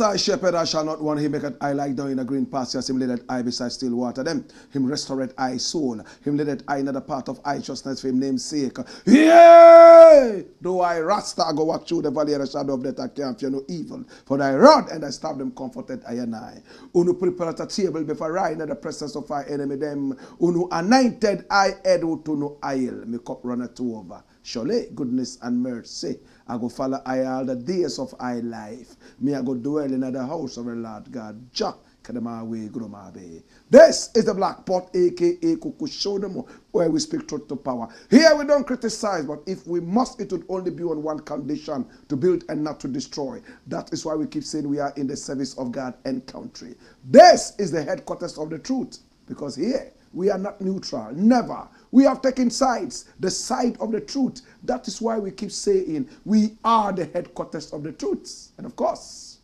I shepherd, I shall not want. Him make I like down in a green pastures. Him led I beside still water. Them him restaurate I soul. Him led I another part of righteousness for him name's sake. Yea! Though I rasta, I go walk through the valley of the shadow of death, I can't fear no evil. For thy rod and thy staff them comforted I and I. Unu prepare a table before I in the presence of our enemy. Them unu anointed I head to no aisle. Me cup runneth over. Surely goodness and mercy I go follow I all the days of I life. Me I go dwell in the house of the Lord God. Jah kadamawe grumabe. This is the Black Pot, aka Kuku Shodomo, where we speak truth to power. Here we don't criticize, but if we must, it would only be on one condition: to build and not to destroy. That is why we keep saying we are in the service of God and country. This is the headquarters of the truth, because here we are not neutral. Never. We have taken sides, the side of the truth. That is why we keep saying we are the headquarters of the truth. And of course,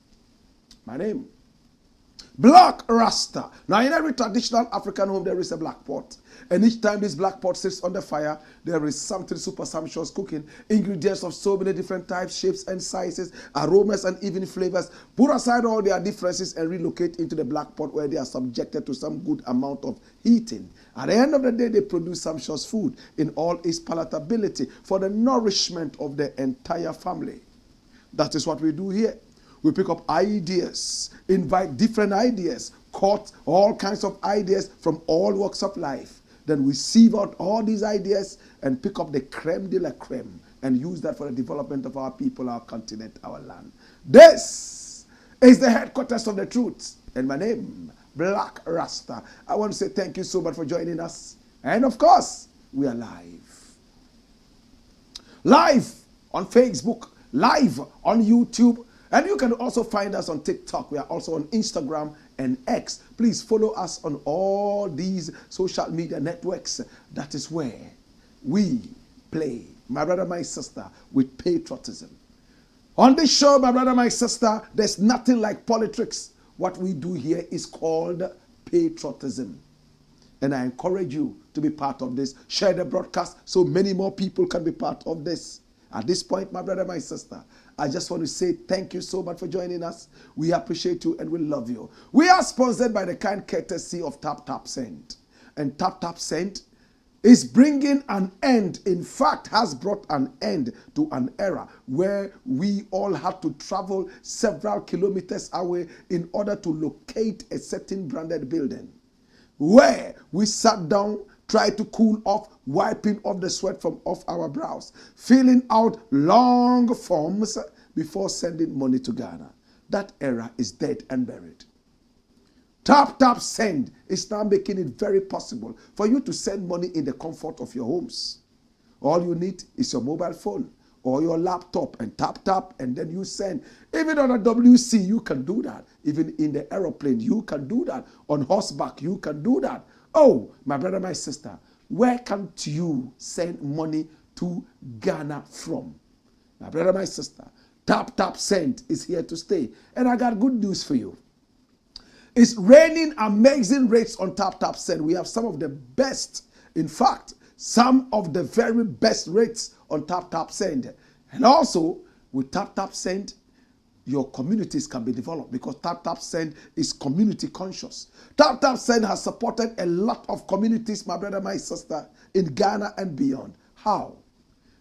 my name, Blakk Rasta. Now in every traditional African home there is a black pot. And each time this black pot sits on the fire, there is something super sumptuous cooking. Ingredients of so many different types, shapes and sizes, aromas and even flavors. Put aside all their differences and relocate into the black pot where they are subjected to some good amount of heating. At the end of the day, they produce sumptuous food in all its palatability for the nourishment of the entire family. That is what we do here. We pick up ideas, invite different ideas, court all kinds of ideas from all walks of life. Then we sieve out all these ideas and pick up the creme de la creme and use that for the development of our people, our continent, our land. This is the headquarters of the truth. And my name, Blakk Rasta. I want to say thank you so much for joining us. And of course, we are live. Live on Facebook, live on YouTube. And you can also find us on TikTok. We are also on Instagram and X. Please follow us on all these social media networks. That is where we play, my brother, my sister, with patriotism. On this show, my brother, my sister, there's nothing like politics. What we do here is called patriotism. And I encourage you to be part of this. Share the broadcast so many more people can be part of this. At this point, my brother, my sister, I just want to say thank you so much for joining us. We appreciate you and we love you. We are sponsored by the kind courtesy of Tap Send. And Tap Send is bringing an end, in fact, has brought an end to an era where we all had to travel several kilometers away in order to locate a certain branded building, where we sat down, tried to cool off, wiping off the sweat from off our brows, filling out long forms before sending money to Ghana. That era is dead and buried. Tap Send is now making it very possible for you to send money in the comfort of your homes. All you need is your mobile phone or your laptop and tap, and then you send. Even on a WC, you can do that. Even in the aeroplane, you can do that. On horseback, you can do that. Oh, my brother, my sister, where can you send money to Ghana from? My brother, my sister, Tap Send is here to stay. And I got good news for you. It's raining amazing rates on Tap Send. We have some of the best, in fact, some of the very best rates on Tap Send. And also, with Tap Send, your communities can be developed because Tap Send is community conscious. Tap Send has supported a lot of communities, my brother, my sister, in Ghana and beyond. How?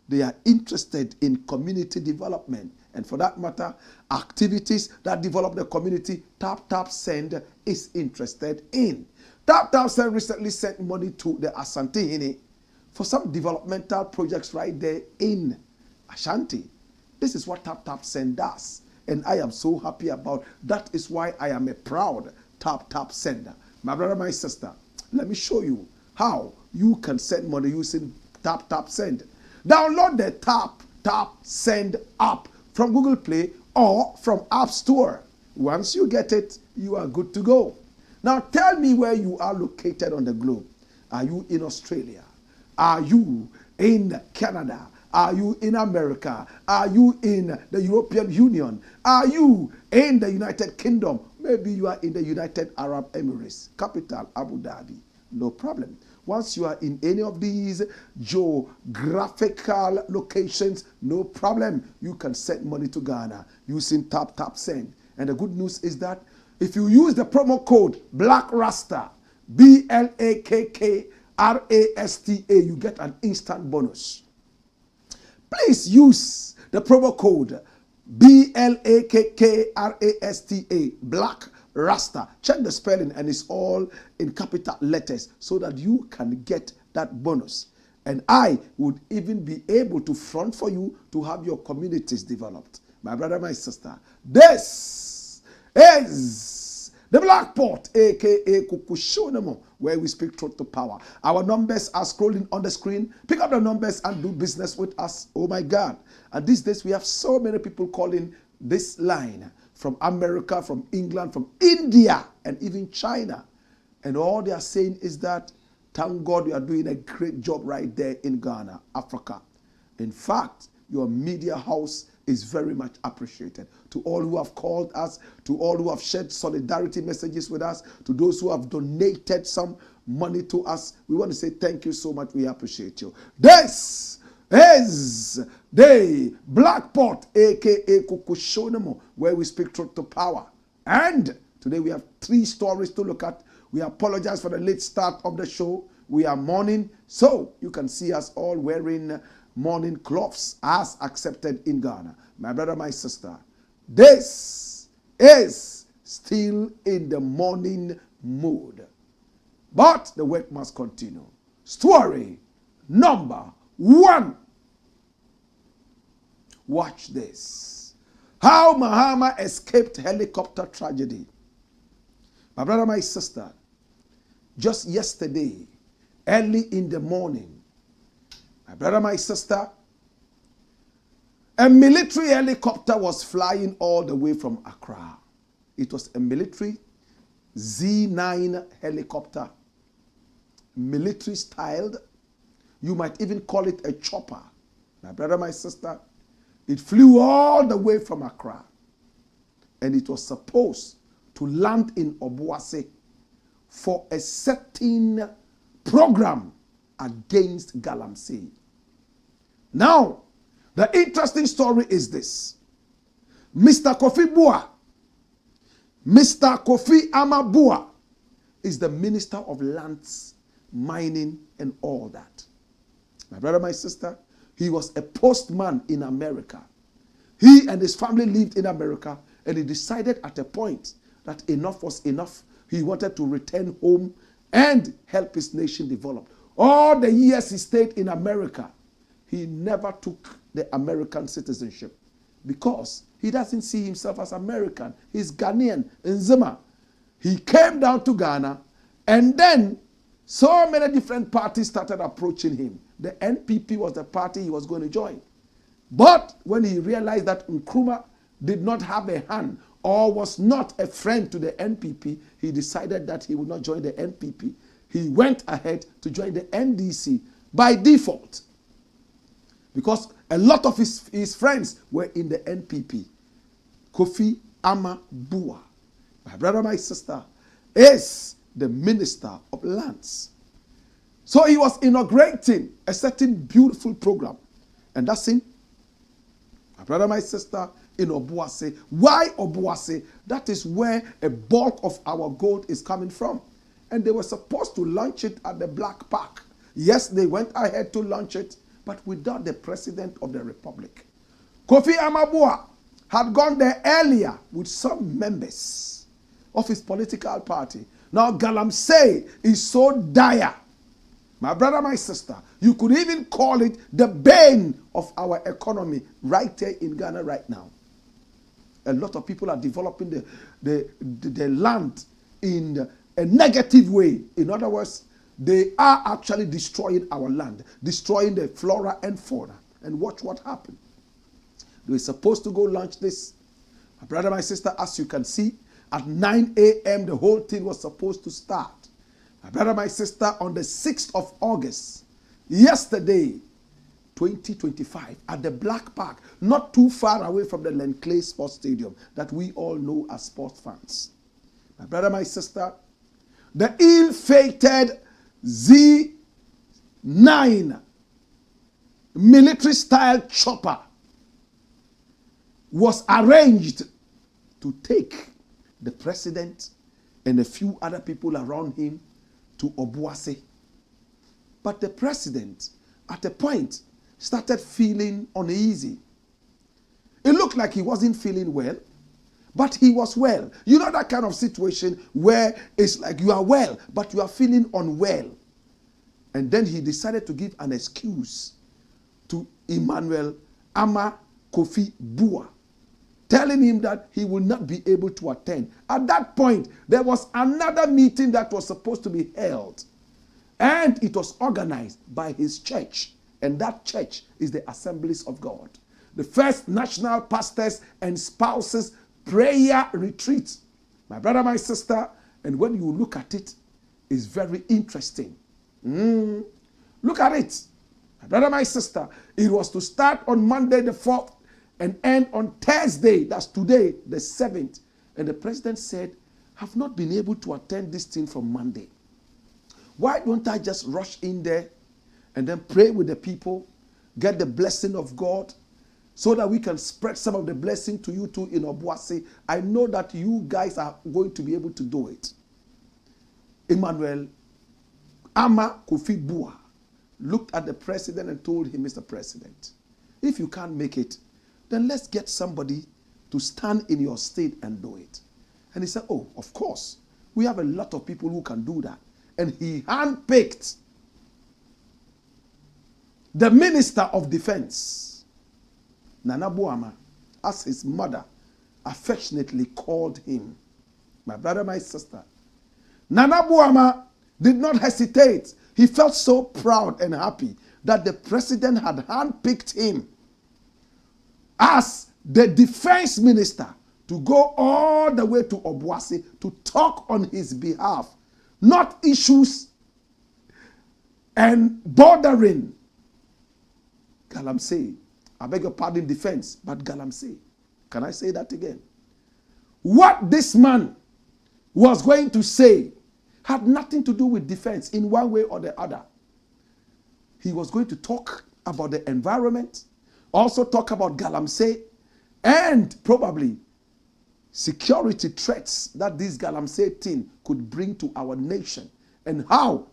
They are interested in community development. And for that matter, activities that develop the community, Tap Send is interested in. Tap Tap Send recently sent money to the Asante Hene for some developmental projects right there in Ashanti. This is what Tap Tap Send does. And I am so happy about that. Is why I am a proud Tap Tap Sender. My brother, my sister, let me show you how you can send money using Tap Tap Send. Download the Tap Tap Send app from Google Play or from App Store. Once you get it, you are good to go. Now tell me where you are located on the globe. Are you in Australia? Are you in Canada? Are you in America? Are you in the European Union? Are you in the United Kingdom? Maybe you are in the United Arab Emirates, capital Abu Dhabi. No problem. Once you are in any of these geographical locations, no problem. You can send money to Ghana using Tap Tap Send. And the good news is that if you use the promo code Blakk RASTA, BLAKKRASTA, you get an instant bonus. Please use the promo code BLAKKRASTA, Blakk RASTA. Check the spelling and it's all in capital letters so that you can get that bonus. And I would even be able to front for you to have your communities developed. My brother, my sister, this is the Blakk Pot, aka Kukushonemo, where we speak truth to power. Our numbers are scrolling on the screen. Pick up the numbers and do business with us. Oh my God. And these days we have so many people calling this line from America, from England, from India, and even China. And all they are saying is that, thank God you are doing a great job right there in Ghana, Africa. In fact, your media house is very much appreciated. To all who have called us, to all who have shared solidarity messages with us, to those who have donated some money to us, we want to say thank you so much. We appreciate you. This is the Blakk Pot, aka Kukushonemo, where we speak truth to power. And today we have 3 stories to look at. We apologize for the late start of the show. We are mourning, so you can see us all wearing mourning cloths as accepted in Ghana. My brother, my sister, this is still in the mourning mood. But the work must continue. Story number 1. Watch this. How Mahama escaped helicopter tragedy. My brother, my sister, just yesterday, early in the morning, my brother, my sister, a military helicopter was flying all the way from Accra. It was a military Z9 helicopter, military styled. You might even call it a chopper. My brother, my sister, it flew all the way from Accra. And it was supposed to land in Obuasi for a certain program against Galamsey. Now, the interesting story is this. Mr. Kofi Boah, Mr. Kofi Boamah is the Minister of Lands, Mining, and all that. My brother, my sister, he was a postman in America. He and his family lived in America, and he decided at a point that enough was enough. He wanted to return home and help his nation develop. All the years he stayed in America, he never took the American citizenship because he doesn't see himself as American. He's Ghanaian, Nzima. He came down to Ghana, and then so many different parties started approaching him. The NPP was the party he was going to join. But when he realized that Nkrumah did not have a hand or was not a friend to the NPP, he decided that he would not join the NPP. He went ahead to join the NDC by default because a lot of his friends were in the NPP. Kofi Boamah, my brother, my sister, is the Minister of Lands. So he was inaugurating a certain beautiful program. And that's him. My brother, my sister, in Obuasi. Why Obuasi? That is where a bulk of our gold is coming from. And they were supposed to launch it at the Blakk Park. Yes, they went ahead to launch it, but without the President of the Republic. Kofi Boamah had gone there earlier with some members of his political party. Now, Galamsey is so dire. My brother, my sister, you could even call it the bane of our economy right here in Ghana right now. A lot of people are developing the land in a negative way. In other words, they are actually destroying our land, destroying the flora and fauna. And watch what happened. They were supposed to go launch this. My brother, my sister, as you can see, at 9 a.m. the whole thing was supposed to start. My brother, my sister, on the 6th of August, yesterday, 2025, at the Blakk Park, not too far away from the Lenclay Sports Stadium that we all know as sports fans. My brother, my sister, the ill-fated Z9 military-style chopper was arranged to take the president and a few other people around him to Obuasi. But the president, at a point, started feeling uneasy. It looked like he wasn't feeling well, but he was well. You know that kind of situation where it's like you are well, but you are feeling unwell. And then he decided to give an excuse to Emmanuel KOFI Boamah, telling him that he will not be able to attend. At that point, there was another meeting that was supposed to be held. And it was organized by his church. And that church is the Assemblies of God. The First National Pastors and Spouses Prayer Retreat. My brother, my sister, and when you look at it, it's very interesting. Look at it. My brother, my sister, it was to start on Monday the 4th and end on Thursday, that's today, the 7th. And the president said, I've not been able to attend this thing from Monday. Why don't I just rush in there and then pray with the people, get the blessing of God, so that we can spread some of the blessing to you too in Obuasi. I know that you guys are going to be able to do it. Emmanuel KOFI Boamah looked at the president and told him, Mr. President, if you can't make it, then let's get somebody to stand in your state and do it. And he said, oh, of course. We have a lot of people who can do that. And he handpicked the Minister of Defense, Nana Boamah, as his mother affectionately called him. My brother, my sister. Nana Boamah did not hesitate. He felt so proud and happy that the president had handpicked him as the defense minister to go all the way to Obuasi to talk on his behalf, not issues and bordering Galamsey. I beg your pardon, defense, but Galamsey. Can I say that again? What this man was going to say had nothing to do with defense in one way or the other. He was going to talk about the environment, also talk about Galamsey, and probably security threats that this Galamsey thing could bring to our nation, and how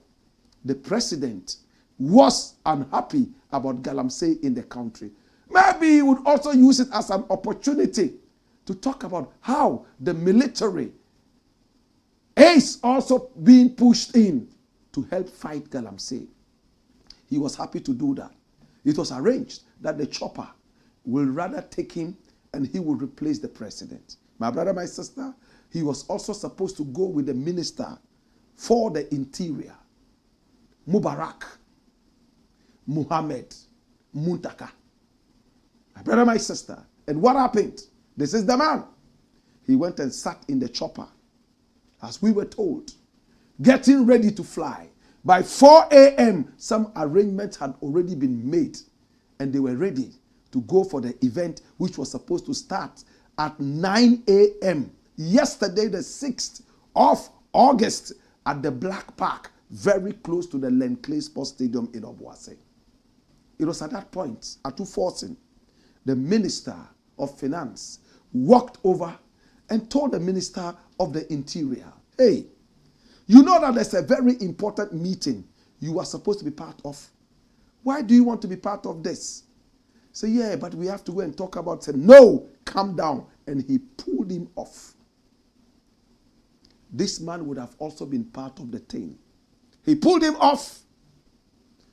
the president was unhappy about Galamsey in the country. Maybe he would also use it as an opportunity to talk about how the military is also being pushed in to help fight Galamsey. He was happy to do that. It was arranged that the chopper will rather take him and he will replace the president. My brother, my sister, he was also supposed to go with the minister for the interior, Mubarak Muhammad Muntaka. My brother, my sister. And what happened? This is the man. He went and sat in the chopper, as we were told, getting ready to fly. By 4 a.m., some arrangements had already been made, and they were ready to go for the event, which was supposed to start at 9 a.m. yesterday, the 6th of August, at the Blakk Park, very close to the Lenclay Sports Stadium in Obuasi. It was at that point, at 2:14, the Minister of Finance walked over and told the Minister of the Interior, hey, you know that there's a very important meeting you are supposed to be part of. Why do you want to be part of this? Say, yeah, but we have to go and talk about it. Say, no, calm down. And he pulled him off. this man would have also been part of the thing. He pulled him off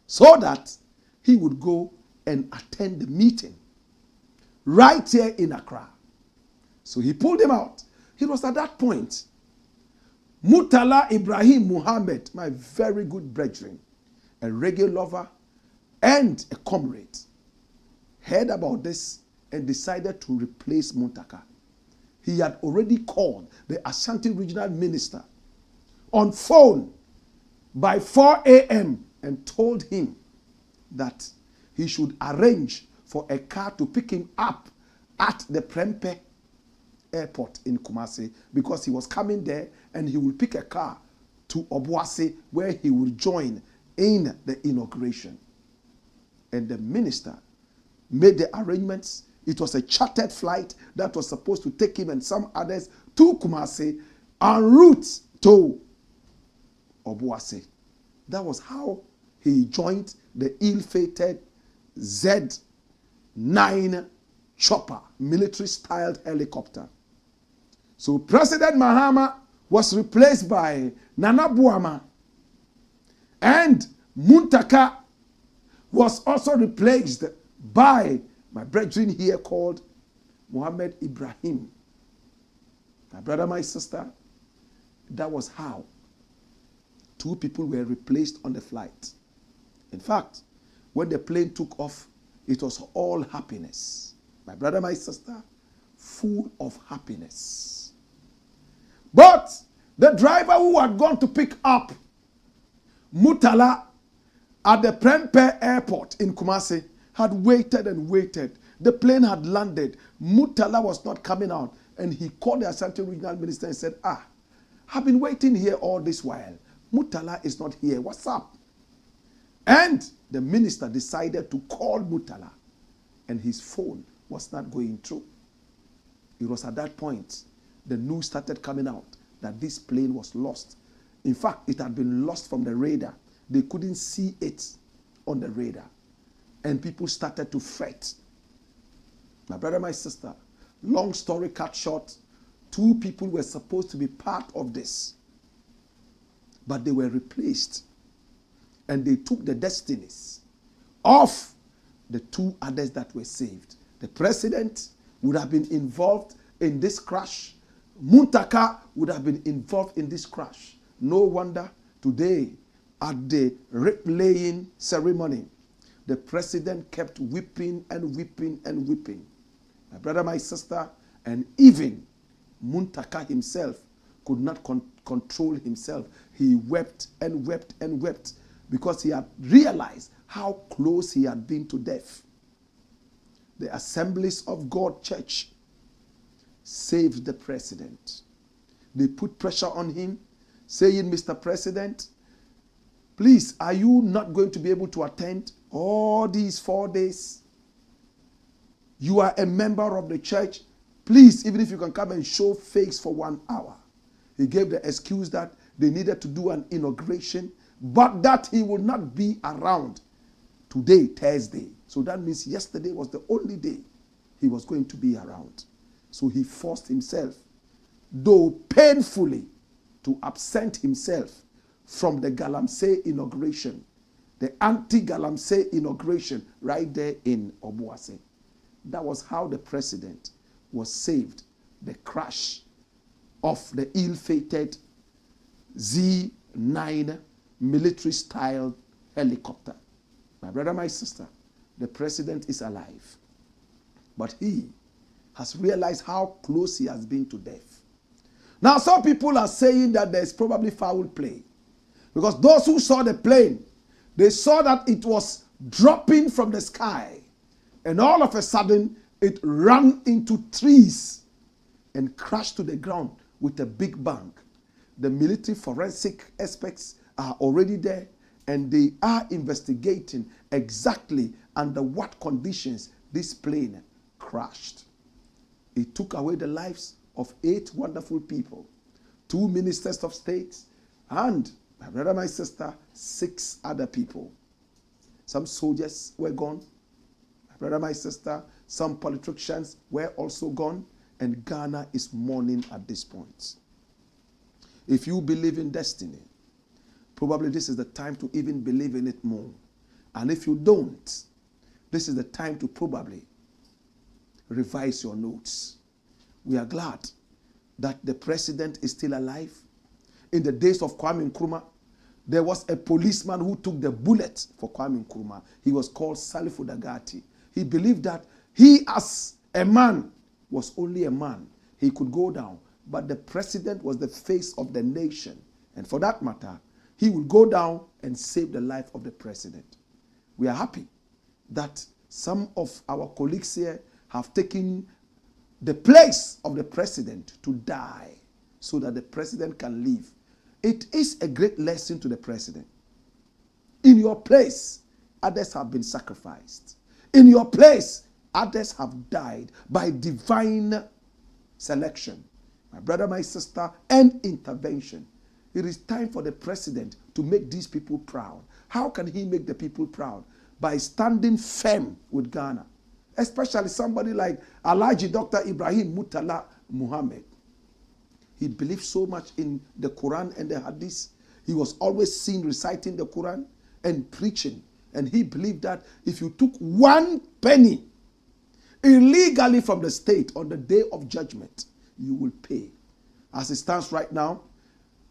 so that he would go and attend the meeting right here in Accra. So he pulled him out. It was at that point, Murtala Ibrahim Muhammad, my very good brethren, a reggae lover and a comrade, heard about this and decided to replace Muntaka. He had already called the Ashanti regional minister on phone by 4 a.m. and told him that he should arrange for a car to pick him up at the Prempeh airport in Kumasi, because he was coming there and he will pick a car to Obuasi where he will join in the inauguration. And the minister made the arrangements. It was a chartered flight that was supposed to take him and some others to Kumasi en route to Obuasi. That was how he joined the ill-fated Z9 chopper, military-styled helicopter. So President Mahama was replaced by Nana Boamah, and Muntaka was also replaced by my brethren here called Muhammad Ibrahim. My brother, my sister, that was how two people were replaced on the flight. In fact, when the plane took off, it was all happiness. My brother, my sister, full of happiness. But the driver who had gone to pick up Murtala at the Prempeh airport in Kumasi had waited and waited. The plane had landed. Murtala was not coming out. And he called the Ashanti regional minister and said, I've been waiting here all this while. Murtala is not here. What's up? And the minister decided to call Murtala, and his phone was not going through. It was at that point the news started coming out that this plane was lost. In fact, it had been lost from the radar. They couldn't see it on the radar. And people started to fret. My brother, my sister, long story cut short, two people were supposed to be part of this, but they were replaced. And they took the destinies of the two others that were saved. The president would have been involved in this crash. Muntaka would have been involved in this crash. No wonder today at the wreath-laying ceremony, the president kept weeping and weeping and weeping. My brother, my sister, and even Muntaka himself could not control himself. He wept and wept and wept because he had realized how close he had been to death. The Assemblies of God Church saved the president. They put pressure on him, saying, Mr. President, please, are you not going to be able to attend all these 4 days? You are a member of the church. Please, even if you can come and show face for 1 hour. He gave the excuse that they needed to do an inauguration, but that he would not be around today, Thursday. So that means yesterday was the only day he was going to be around. So he forced himself, though painfully, to absent himself from the Galamsey inauguration, the anti-Galamsey inauguration right there in Obuasi. That was how the president was saved, the crash of the ill-fated Z9 military-style helicopter. My brother, my sister, the president is alive, but he has realized how close he has been to death. Now, some people are saying that there's probably foul play, because those who saw the plane, they saw that it was dropping from the sky, and all of a sudden, it ran into trees and crashed to the ground with a big bang. The military forensic experts are already there, and they are investigating exactly under what conditions this plane crashed. It took away the lives of 8 wonderful people, 2 ministers of state, and my brother, my sister, 6 other people. Some soldiers were gone. My brother, my sister, some politicians were also gone, and Ghana is mourning at this point. If you believe in destiny, probably this is the time to even believe in it more. And if you don't, this is the time to probably revise your notes. We are glad that the president is still alive. In the days of Kwame Nkrumah, there was a policeman who took the bullet for Kwame Nkrumah. He was called Salifu Dagati. He believed that he as a man was only a man. He could go down, but the president was the face of the nation. And for that matter, he would go down and save the life of the president. We are happy that some of our colleagues here have taken the place of the president to die so that the president can live. It is a great lesson to the president. In your place, others have been sacrificed. In your place, others have died by divine selection. My brother, my sister, and intervention. It is time for the president to make these people proud. How can he make the people proud? By standing firm with Ghana. Especially somebody like Alhaji Dr. Ibrahim Murtala Muhammad. He believed so much in the Quran and the Hadith. He was always seen reciting the Quran and preaching. And he believed that if you took 1 penny illegally from the state on the day of judgment, you will pay. As it stands right now,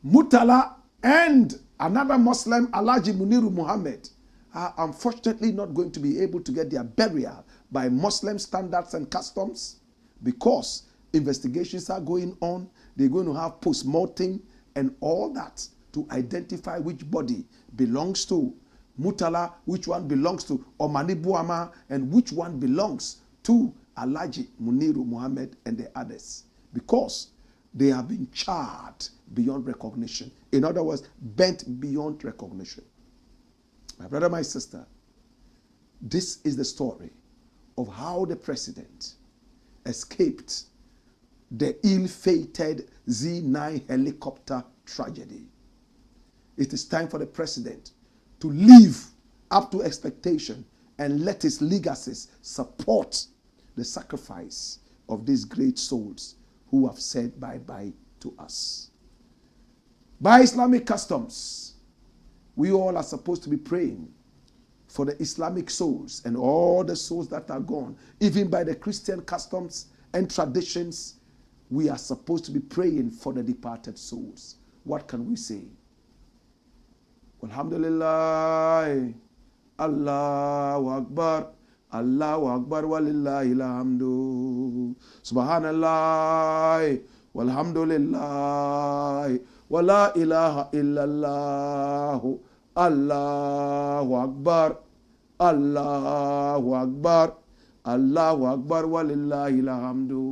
Murtala and another Muslim, Alhaji Muniru Muhammad, are unfortunately not going to be able to get their burial by Muslim standards and customs because investigations are going on. They're going to have post-mortem and all that to identify which body belongs to Murtala, which one belongs to Omane Boamah, and which one belongs to Alhaji Muniru Muhammad and the others. Because they have been charred beyond recognition. In other words, bent beyond recognition. My brother, my sister, this is the story of how the president escaped the ill-fated Z9 helicopter tragedy. It is time for the president to live up to expectation and let his legacies support the sacrifice of these great souls who have said bye-bye to us. By Islamic customs, we all are supposed to be praying for the Islamic souls and all the souls that are gone. Even by the Christian customs and traditions, we are supposed to be praying for the departed souls. What can we say? Alhamdulillah, Allahu Akbar, Allahu Akbar, walillahi alhamdu. Subhanallah, walhamdulillah, wa la ilaha illallah, Allahu Akbar, Allahu Akbar, Allahu Akbar, walillahi alhamdu.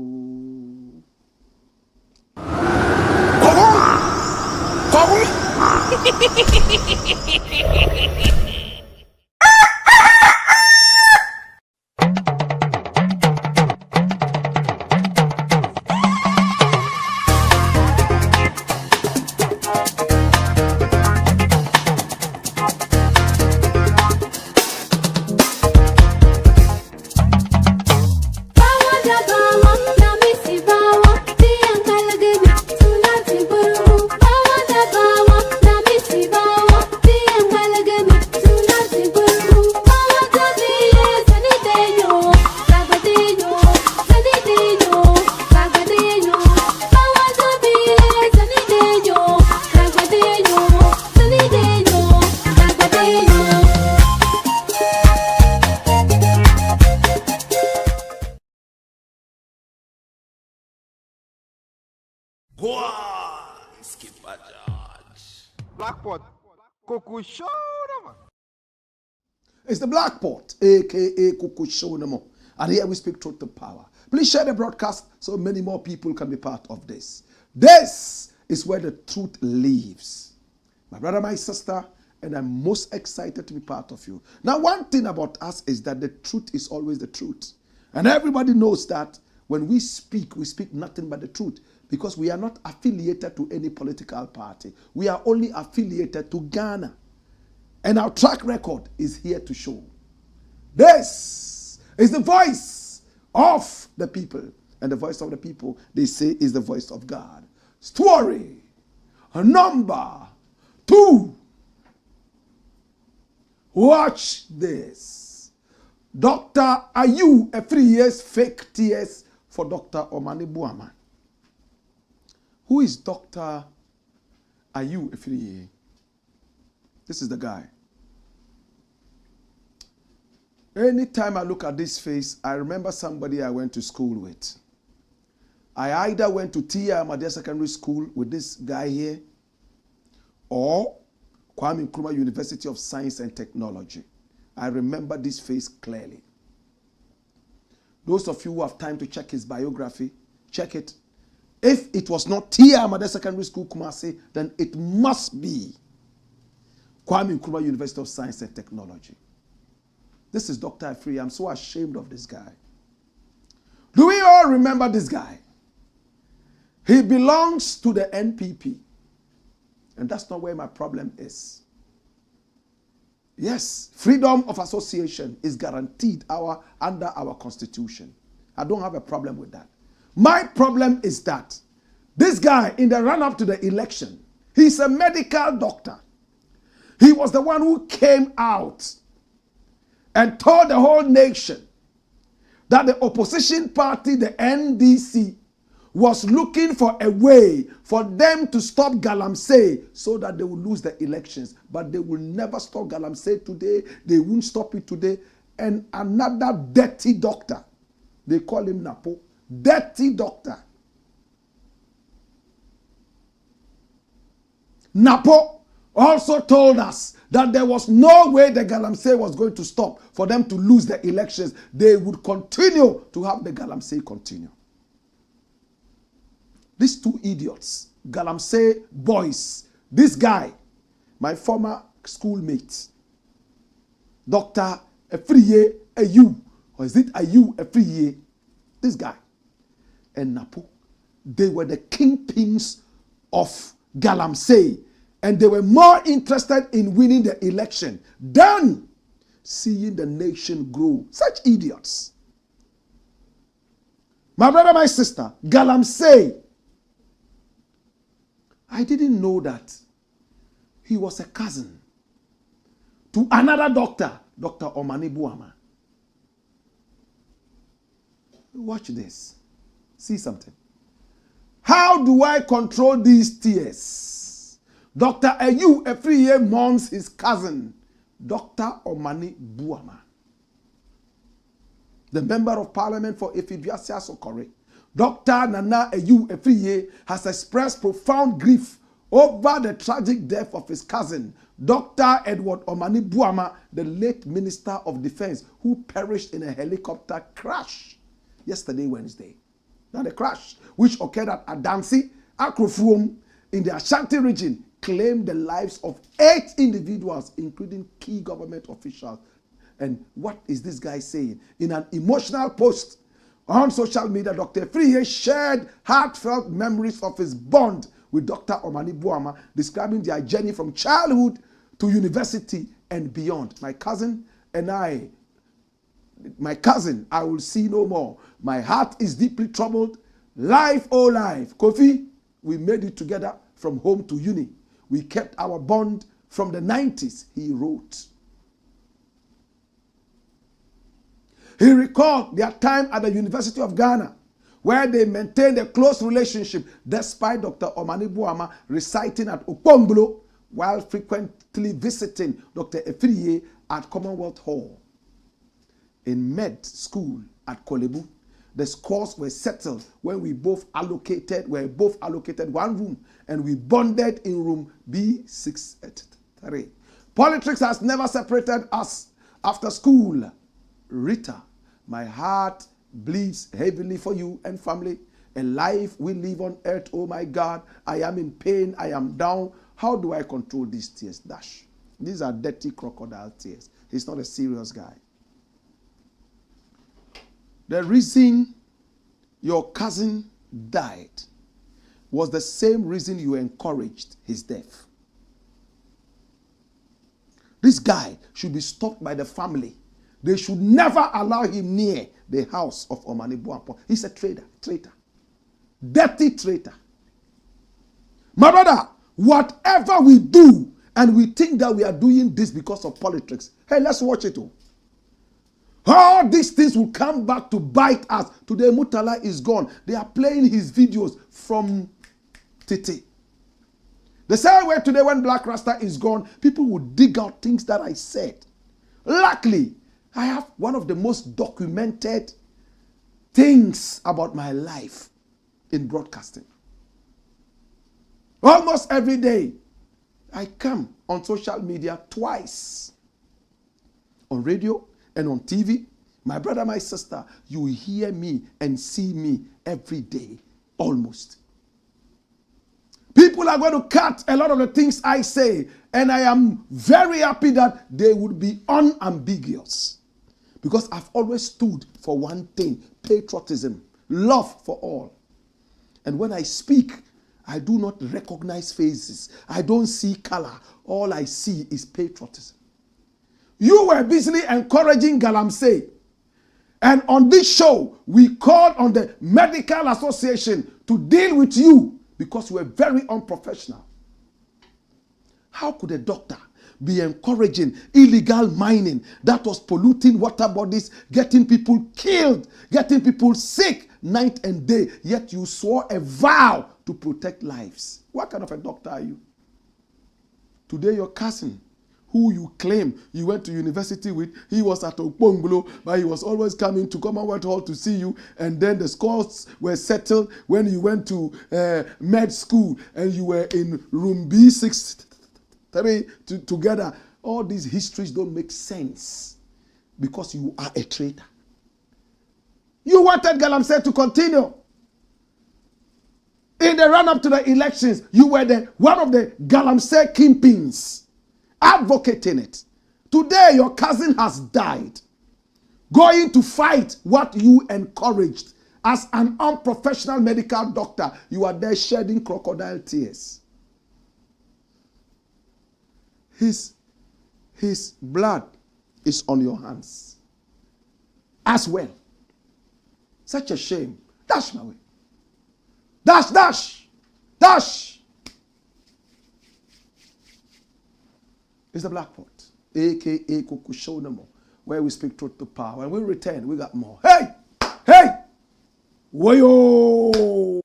Blackpot, Kuku Show. It's the Blackpot, aka Kuku Show. And here we speak truth to power. Please share the broadcast so many more people can be part of this. This is where the truth lives. My brother, my sister, and I'm most excited to be part of you. Now, one thing about us is that the truth is always the truth. And everybody knows that when we speak nothing but the truth. Because we are not affiliated to any political party. We are only affiliated to Ghana. And our track record is here to show. This is the voice of the people. And the voice of the people, they say, is the voice of God. Story Number 2. Watch this. Dr. Ayew Afriyie'S fake tears for Dr. Omane Boamah. Who is Dr. Ayew Afriyie? This is the guy. Anytime I look at this face, I remember somebody I went to school with. I either went to Ahmadiya Secondary School with this guy here, or Kwame Nkrumah University of Science and Technology. I remember this face clearly. Those of you who have time to check his biography, check it. If it was not Ahmadiya Secondary School, Kumasi, then it must be Kwame Nkrumah University of Science and Technology. This is Dr. Afriyie. I'm so ashamed of this guy. Do we all remember this guy? He belongs to the NPP. And that's not where my problem is. Yes, freedom of association is guaranteed under our constitution. I don't have a problem with that. My problem is that this guy, in the run-up to the election, he's a medical doctor. He was the one who came out and told the whole nation that the opposition party, the NDC, was looking for a way for them to stop Galamsey so that they will lose the elections. But they will never stop Galamsey today. They won't stop it today. And another dirty doctor, they call him Napo, dirty doctor. Napo also told us that there was no way the Galamsey was going to stop for them to lose the elections. They would continue to have the Galamsey continue. These two idiots, Galamsey boys, this guy, my former schoolmate, Dr. Afriyie Ayew, or is it Ayew Afriyie? This guy, and Napo, they were the kingpins of Galamsey, and they were more interested in winning the election than seeing the nation grow. Such idiots. My brother, my sister, Galamsey, I didn't know that he was a cousin to another doctor, Dr. Omane Boamah. Watch this. See something. How do I control these tears? Dr. Ayew Afriyie mourns his cousin, Dr. Omane Boamah. The member of parliament for Efidwasia Sokore, Dr. Nana Ayew Afriyie, has expressed profound grief over the tragic death of his cousin, Dr. Edward Omane Boamah, the late Minister of Defense, who perished in a helicopter crash yesterday, Wednesday. Now the crash, which occurred at Adansi, Akrofuom, in the Ashanti region, claimed the lives of 8 individuals, including key government officials. And what is this guy saying? In an emotional post on social media, Dr. Afriyie shared heartfelt memories of his bond with Dr. Omane Boamah, describing their journey from childhood to university and beyond. My cousin, I will see no more. My heart is deeply troubled. Life, oh life. KOFI, we made it together from home to uni. We kept our bond from the 90s, he wrote. He recalled their time at the University of Ghana, where they maintained a close relationship despite Dr. Omane Boamah residing at Okpongolo while frequently visiting Dr. Afriyie at Commonwealth Hall. In med school at Kolebu, the scores were settled when we both allocated one room, and we bonded in room B683. Politics has never separated us after school. Rita, my heart bleeds heavily for you and family. A life we live on earth, oh my God. I am in pain, I am down. How do I control these tears? Dash. These are dirty crocodile tears. He's not a serious guy. The reason your cousin died was the same reason you encouraged his death. This guy should be stopped by the family. They should never allow him near the house of Omane Boamah. He's a traitor. Dirty traitor. My brother, Whatever we do, and we think that we are doing this because of politics. Hey, let's watch it. All these things will come back to bite us. Today, Murtala is gone. They are playing his videos from Tete. The same way today when Blakk Rasta is gone, people will dig out things that I said. Luckily, I have one of the most documented things about my life in broadcasting. Almost every day, I come on social media twice. On radio and on TV. My brother, my sister, you will hear me and see me every day, almost. People are going to cut a lot of the things I say, and I am very happy that they would be unambiguous. Because I've always stood for one thing, patriotism, love for all. And when I speak, I do not recognize faces. I don't see color. All I see is patriotism. You were busily encouraging Galamsey. And on this show, we called on the Medical Association to deal with you because you were very unprofessional. How could a doctor be encouraging illegal mining that was polluting water bodies, getting people killed, getting people sick night and day, yet you swore a vow to protect lives? What kind of a doctor are you? Today your cousin, who you claim you went to university with, he was at Okpongolo, but he was always coming to Commonwealth Hall to see you, and then the scores were settled when you went to med school and you were in room B63 together. All these histories don't make sense because you are a traitor. You wanted Galamsey to continue. In the run-up to the elections, you were one of the Galamsey kingpins, advocating it. Today, your cousin has died, going to fight what you encouraged. As an unprofessional medical doctor, you are there shedding crocodile tears. His blood is on your hands as well. Such a shame. Dash my way. Dash, dash, dash. It's the Blakk Pot, a.k.a. Kokushounamo, where we speak truth to power. When we return, we got more. Hey! Hey! Wayo!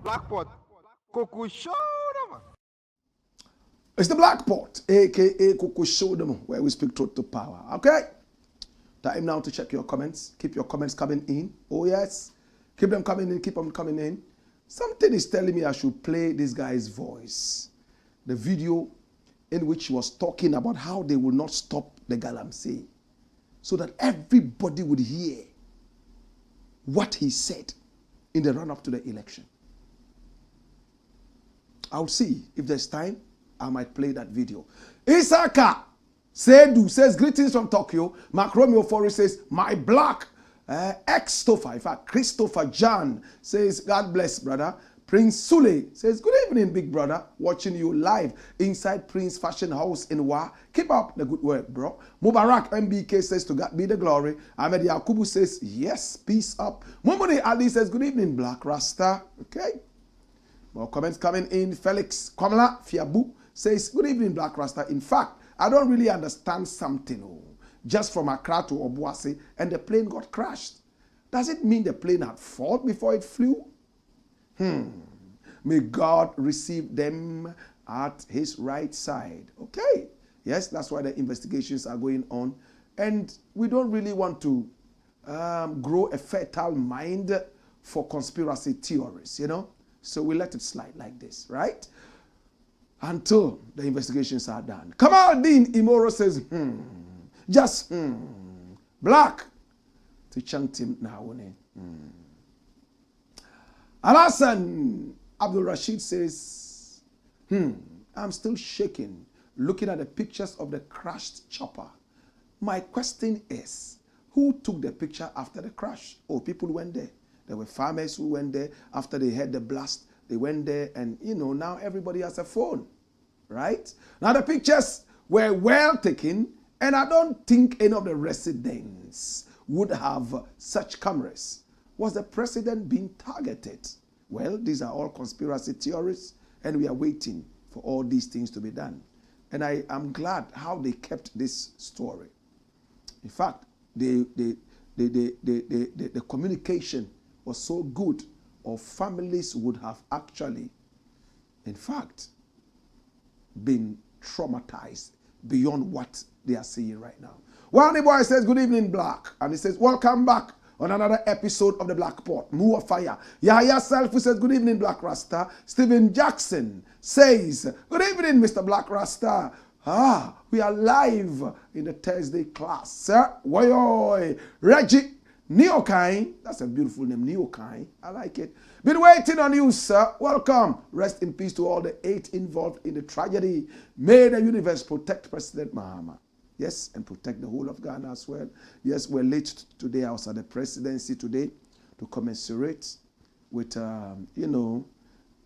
Blakk Pot, Kokushounamo. It's the Blakk Pot, a.k.a. Kokushounamo, where we speak truth to power. Okay? Time now to check your comments. Keep your comments coming in. Oh, yes. Keep them coming in. Keep them coming in. Something is telling me I should play this guy's voice. The video in which he was talking about how they will not stop the Galamsey, so that everybody would hear what he said in the run-up to the election. I'll see if there's time. I might play that video. Isaka Sedu says, greetings from Tokyo. Mark Romeo Forey says, my black. Ex-Tofa, in fact, Christopher John says, God bless, brother. Prince Sule says, good evening, big brother. Watching you live inside Prince Fashion House in Wa. Keep up the good work, bro. Mubarak MBK says, to God be the glory. Ahmed Yakubu says, yes, peace up. Mumuni Ali says, good evening, Blakk Rasta. Okay. More comments coming in. Felix Kamala Fiabu says, good evening, Blakk Rasta. In fact, I don't really understand something. Just from Accra to Obuasi, and the plane got crashed. Does it mean the plane had fallen before it flew? May God receive them at his right side. Okay. Yes, that's why the investigations are going on. And we don't really want to grow a fertile mind for conspiracy theories, you know. So we let it slide like this, right? Until the investigations are done. Kamaldeen Imoro says, just Blakk to chant him now. Alasan Abdul Rashid says, I'm still shaking looking at the pictures of the crashed chopper. My question is, who took the picture after the crash? Oh, people went there. There were farmers who went there after they heard the blast. They went there and, you know, now everybody has a phone, right? Now the pictures were well taken, and I don't think any of the residents would have such cameras. Was the president being targeted? Well, these are all conspiracy theories, and we are waiting for all these things to be done. And I am glad how they kept this story. In fact, the communication was so good, or families would have actually, in fact, been traumatized beyond what they are seeing right now. Omane Boamah says, good evening, Blakk. And he says, welcome back on another episode of the Blakk Pot. More fire. Yahya Self says, good evening, Blakk Rasta. Stephen Jackson says, good evening, Mr. Blakk Rasta. We are live in the Thursday class. Sir, woyoy. Reggie Neokai, that's a beautiful name, Neokai. I like it. Been waiting on you, sir. Welcome. Rest in peace to all the 8 involved in the tragedy. May the universe protect President Mahama. Yes, and protect the whole of Ghana as well. Yes, we're late today. I was at the presidency today to commensurate with, you know,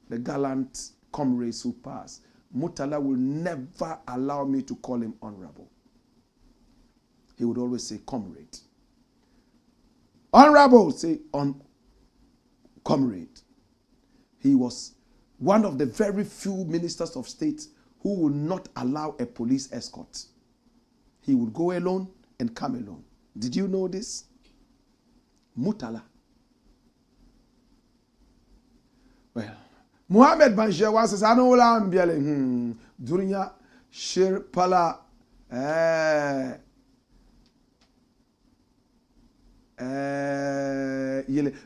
the gallant comrades who passed. Murtala will never allow me to call him honorable. He would always say comrade. Honorable, say comrade. He was one of the very few ministers of state who would not allow a police escort. He would go alone and come alone. Did you know this? Murtala. Well, Muhammad Banjewa says, I know what I'm yelling. Durinya Shir Pala.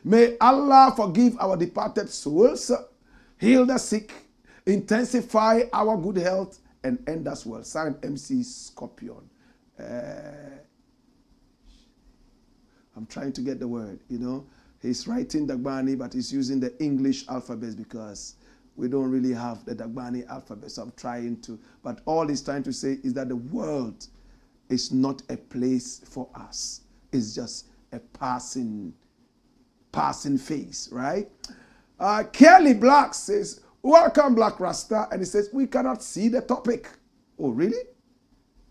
May Allah forgive our departed souls, heal the sick, intensify our good health, and end us well. Signed MC Scorpion. I'm trying to get the word, you know. He's writing Dagbani, but he's using the English alphabet because we don't really have the Dagbani alphabet. So I'm trying to, but all he's trying to say is that the world is not a place for us. It's just a passing phase, right? Kelly Blakk says, welcome, Blakk Rasta. And he says, we cannot see the topic. Oh, really?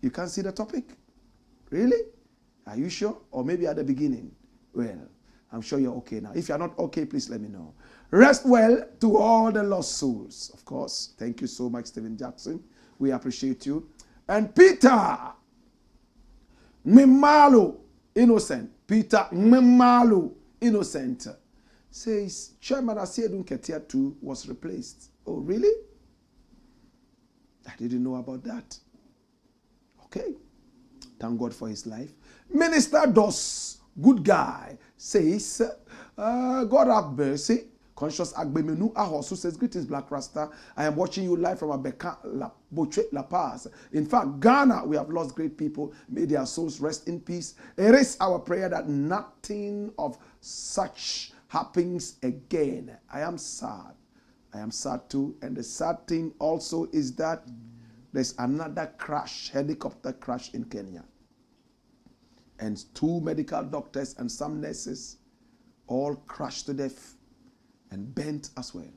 You can't see the topic? Really? Are you sure? Or maybe at the beginning? Well, I'm sure you're okay now. If you're not okay, please let me know. Rest well to all the lost souls, of course. Thank you so much, Stephen Jackson. We appreciate you. And Peter Mimalu Innocent. Peter Mimalu Innocent says, Chairman Asiedun Ketia 2 was replaced. Oh, really? I didn't know about that. Okay. Thank God for his life. Minister Dos, good guy, says, God have mercy. Conscious Agbemenu Ahosu says, greetings, Blakk Rasta. I am watching you live from Abeka, La Paz. In fact, Ghana, we have lost great people. May their souls rest in peace. It is our prayer that nothing of such happens again. I am sad. I am sad too. And the sad thing also is that there's another crash, helicopter crash in Kenya. And 2 medical doctors and some nurses all crashed to death and bent as well.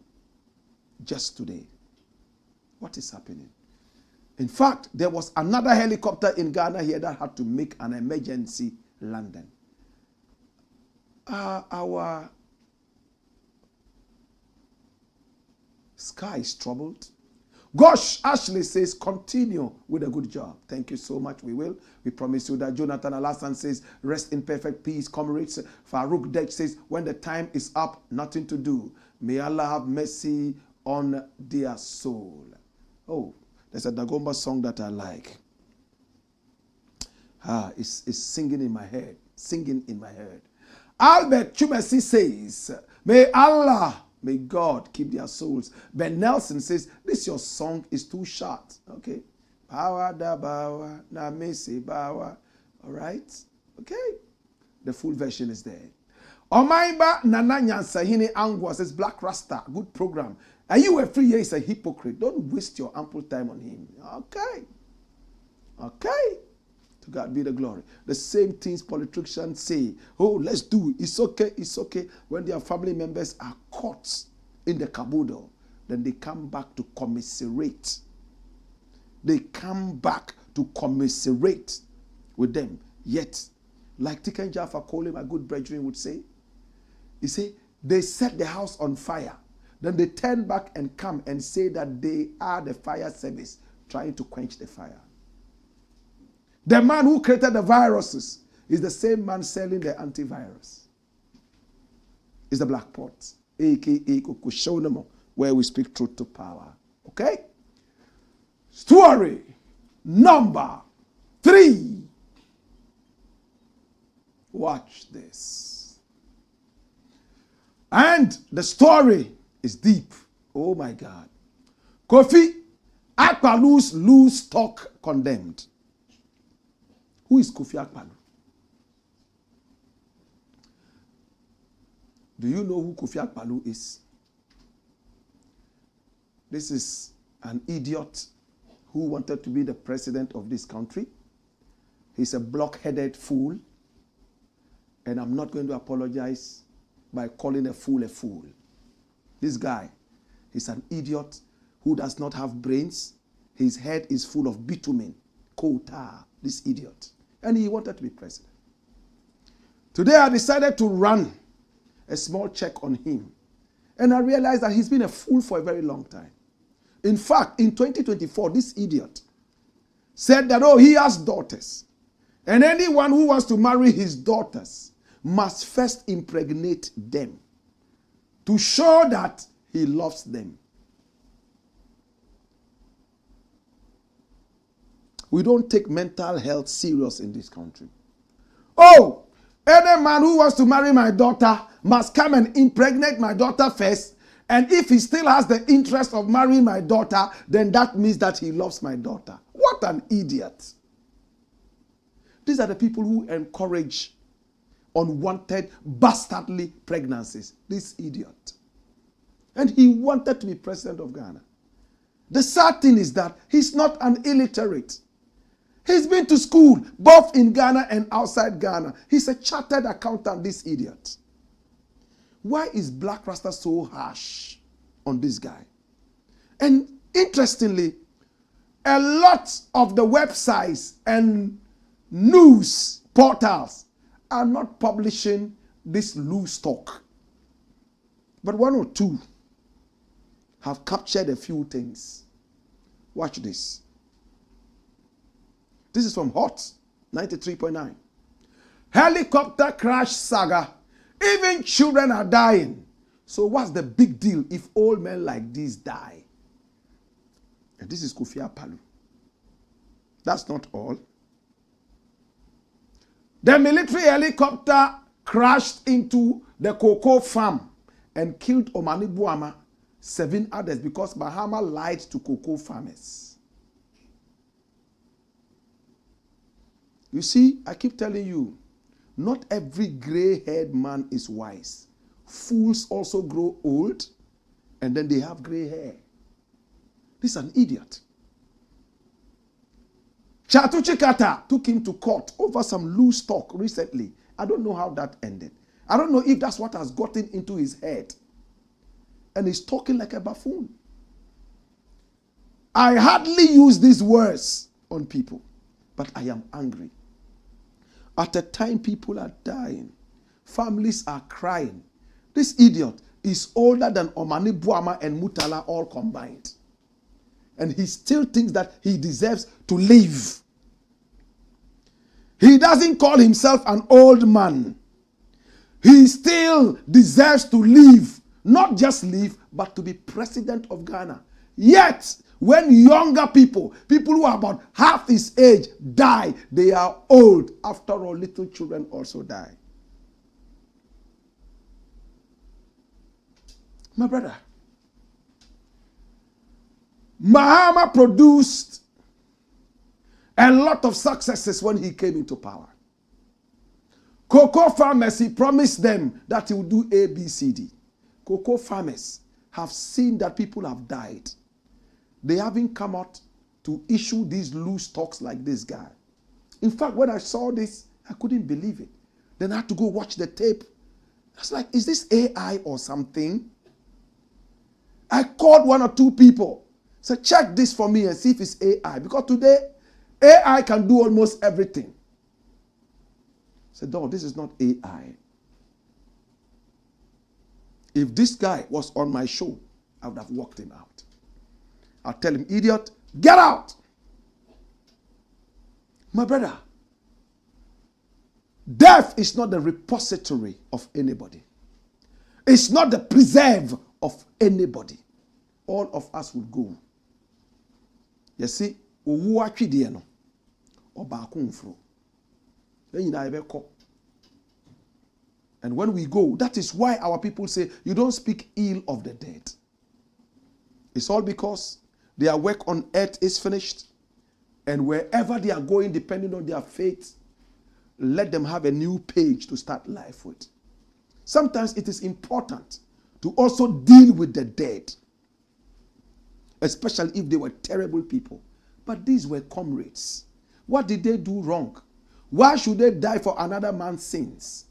Just today. What is happening? In fact, there was another helicopter in Ghana here that had to make an emergency landing. Our sky is troubled. Gosh, Ashley says, continue with a good job. Thank you so much. We will. We promise you that. Jonathan Alassan says, rest in perfect peace, comrades. Farouk Dech says, when the time is up, nothing to do. May Allah have mercy on their soul. Oh, there's a Dagomba song that I like. It's singing in my head. Singing in my head. Albert Chumesi says, may God keep their souls. Ben Nelson says, this your song is too short. Okay. Bawa da bawa, na mesi bawa. All right. Okay. The full version is there. Omane Nana Nyansahini Angwa says, Black Rasta, good program. Ayew Afriyie'S is a hypocrite. Don't waste your ample time on him. Okay. Okay. To God be the glory. The same things politicians say, oh, let's do it. It's okay, it's okay. When their family members are caught in the caboodle, then they come back to commiserate. They come back to commiserate with them. Yet, like Tiken Jaffa Kole, my good brethren, would say, he say, they set the house on fire. Then they turn back and come and say that they are the fire service trying to quench the fire. The man who created the viruses is the same man selling the antivirus. It's the Black Pot, a.k.a. Kukushonamo, where we speak truth to power. Okay? Story number 3. Watch this. And the story is deep. Oh my God. KOFI, AKPALO'S loose talk condemned. Who is KOFI AKPALO? Do you know who KOFI AKPALO is? This is an idiot who wanted to be the president of this country. He's a block-headed fool. And I'm not going to apologize by calling a fool a fool. This guy is an idiot who does not have brains. His head is full of bitumen, coal tar, this idiot. And he wanted to be president. Today I decided to run a small check on him. And I realized that he's been a fool for a very long time. In fact, in 2024, this idiot said that, oh, he has daughters. And anyone who wants to marry his daughters must first impregnate them to show that he loves them. We don't take mental health serious in this country. Oh, any man who wants to marry my daughter must come and impregnate my daughter first. And if he still has the interest of marrying my daughter, then that means that he loves my daughter. What an idiot. These are the people who encourage unwanted, bastardly pregnancies. This idiot. And he wanted to be president of Ghana. The sad thing is that he's not an illiterate. He's been to school, both in Ghana and outside Ghana. He's a chartered accountant, this idiot. Why is Black Rasta so harsh on this guy? And interestingly, a lot of the websites and news portals are not publishing this loose talk. But one or two have captured a few things. Watch this. This is from Hot 93.9. Helicopter crash saga. Even children are dying. So what's the big deal if old men like this die? And this is KOFI AKPALO. That's not all. The military helicopter crashed into the cocoa farm and killed Omane Boamah, 7 others, because Mahama lied to cocoa farmers. You see, I keep telling you, not every gray-haired man is wise. Fools also grow old, and then they have gray hair. This is an idiot. Chatuchi Kata took him to court over some loose talk recently. I don't know how that ended. I don't know if that's what has gotten into his head. And he's talking like a buffoon. I hardly use these words on people, but I am angry. At a time people are dying. Families are crying. This idiot is older than Omane Boamah and Mutala all combined. And he still thinks that he deserves to live. He doesn't call himself an old man. He still deserves to live. Not just live, but to be president of Ghana. Yet, When younger people who are about half his age die, they are old. After all, little children also die. My brother, Mahama produced a lot of successes when he came into power. Cocoa farmers, he promised them that he would do A, B, C, D. Cocoa farmers have seen that people have died. They haven't come out to issue these loose talks like this guy. In fact, when I saw this, I couldn't believe it. Then I had to go watch the tape. I was like, is this AI or something? I called 1 or 2 people. Said, check this for me and see if it's AI. Because today, AI can do almost everything. I said, no, this is not AI. If this guy was on my show, I would have walked him out. I'll tell him, idiot, get out. My brother, death is not the repository of anybody. It's not the preserve of anybody. All of us will go. You see, owu atwide no obaako mfro. And when we go, that is why our people say, you don't speak ill of the dead. It's all because their work on earth is finished. And wherever they are going, depending on their faith, let them have a new page to start life with. Sometimes it is important to also deal with the dead, especially if they were terrible people. But these were comrades. What did they do wrong? Why should they die for another man's sins?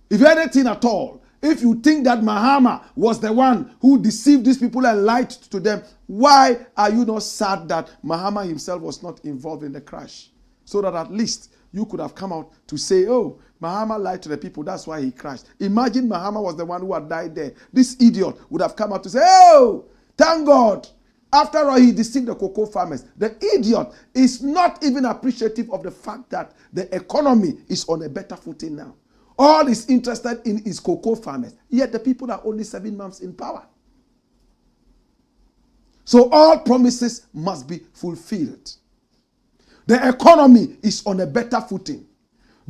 If anything at all, if you think that Mahama was the one who deceived these people and lied to them, why are you not sad that Mahama himself was not involved in the crash? So that at least you could have come out to say, oh, Mahama lied to the people, that's why he crashed. Imagine Mahama was the one who had died there. This idiot would have come out to say, oh, thank God. After all, he deceived the cocoa farmers. The idiot is not even appreciative of the fact that the economy is on a better footing now. All he's interested in is cocoa farmers. Yet the people are only 7 months in power. So all promises must be fulfilled. The economy is on a better footing.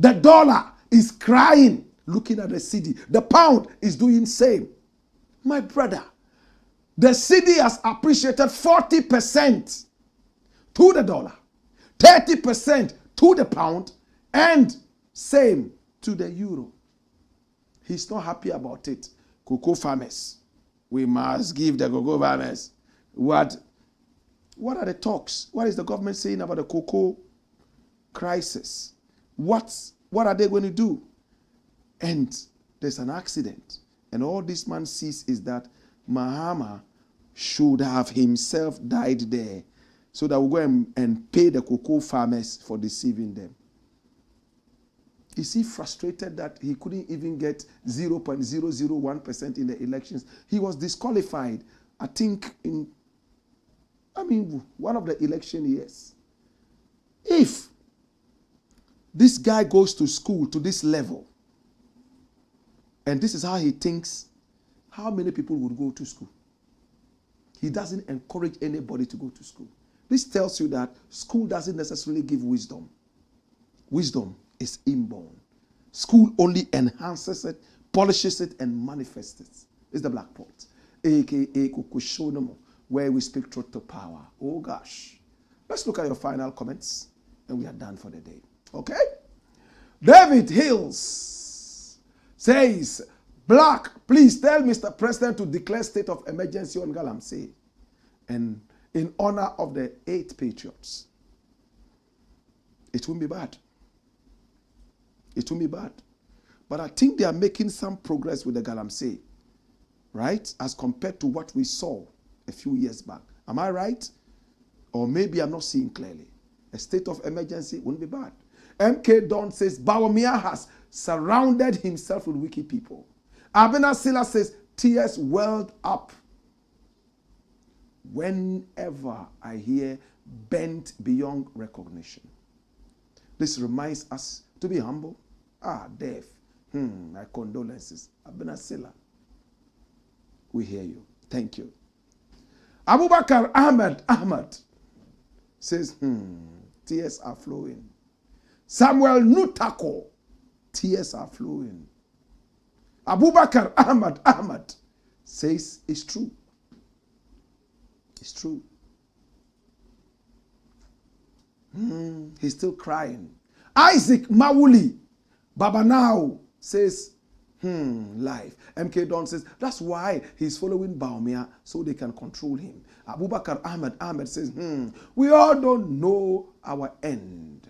The dollar is crying, looking at the cedi. The pound is doing same. My brother, the cedi has appreciated 40% to the dollar, 30% to the pound, and same to the euro. He's not happy about it. Cocoa farmers. We must give the cocoa farmers. What are the talks? What is the government saying about the cocoa crisis? What are they going to do? And there's an accident. And all this man sees is that Mahama should have himself died there so that we'll go and pay the cocoa farmers for deceiving them. Is he frustrated that he couldn't even get 0.001% in the elections? He was disqualified, I think, in one of the election years. If this guy goes to school to this level, and this is how he thinks, how many people would go to school? He doesn't encourage anybody to go to school. This tells you that school doesn't necessarily give wisdom. Wisdom is inborn. School only enhances it, polishes it, and manifests it. It's the Blakk Pot, aka Kukushonomo, where we speak truth to power. Oh gosh. Let's look at your final comments, and we are done for the day. Okay? David Hills says, Blakk, please tell Mr. President to declare state of emergency on Galamsey, and in honor of the 8 patriots. It won't be bad. It won't be bad. But I think they are making some progress with the Galamsey, right? As compared to what we saw a few years back. Am I right? Or maybe I'm not seeing clearly. A state of emergency wouldn't be bad. MK Don says, Boamah has surrounded himself with wicked people. Abena Silla says, tears welled up whenever I hear bent beyond recognition. This reminds us to be humble. Death. My condolences. Abena Silla, we hear you. Thank you. Abubakar Ahmad says, tears are flowing. Samuel Nutako, tears are flowing. Abubakar Ahmad says it's true. It's true. He's still crying. Isaac Mawuli Babanao says, life. MK Don says, that's why he's following Boamah so they can control him. Abubakar Ahmed says, we all don't know our end.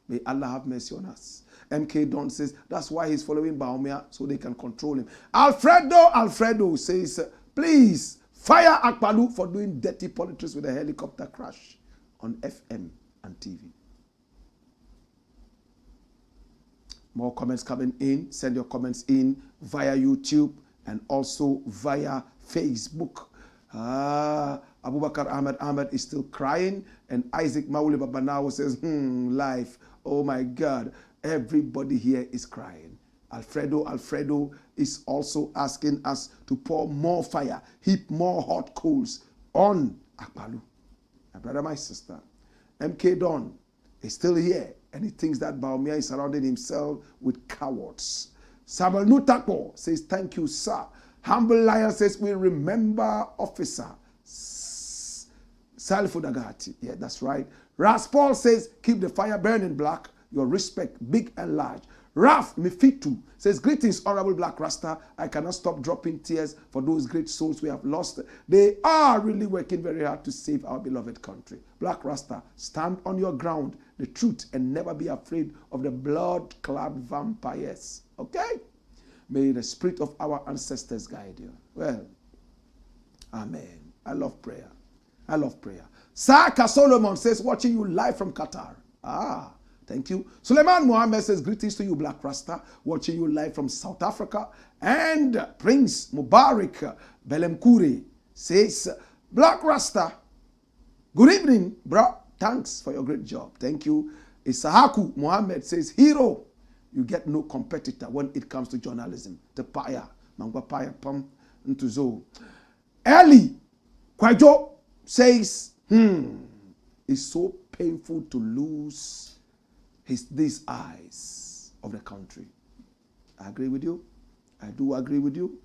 May Allah have mercy on us. MK Don says, that's why he's following Boamah so they can control him. Alfredo says, please fire AKPALO for doing dirty politics with a helicopter crash on FM and TV. More comments coming in. Send your comments in via YouTube and also via Facebook. Abubakar Ahmed is still crying. And Isaac Mawuli Babanawo says, life. Oh my God. Everybody here is crying. Alfredo is also asking us to pour more fire, heap more hot coals on AKPALO. My brother, my sister. MK Don is still here. And he thinks that Boamah is surrounding himself with cowards. Samuel Nutako says, thank you, sir. Humble Lion says, we remember Officer Salifu Dagati. Yeah, that's right. Raspal says, keep the fire burning, Blakk. Your respect, big and large. Raf Mifitu says, greetings, Honorable Blakk Rasta. I cannot stop dropping tears for those great souls we have lost. They are really working very hard to save our beloved country. Blakk Rasta, stand on your ground, the truth, and never be afraid of the blood-clad vampires. Okay? May the spirit of our ancestors guide you. Well, amen. I love prayer. I love prayer. Saka Solomon says, watching you live from Qatar. Thank you. Suleiman Mohammed says, greetings to you, Blakk Rasta, watching you live from South Africa. And Prince Mubarak Belemkuri says, Blakk Rasta, good evening, bro. Thanks for your great job. Thank you. Isahaku Mohammed says, hero, you get no competitor when it comes to journalism. The paya, mangwa paya pam ntuzo. Eli Kwajo says, it's so painful to lose these eyes of the country. I agree with you. I do agree with you.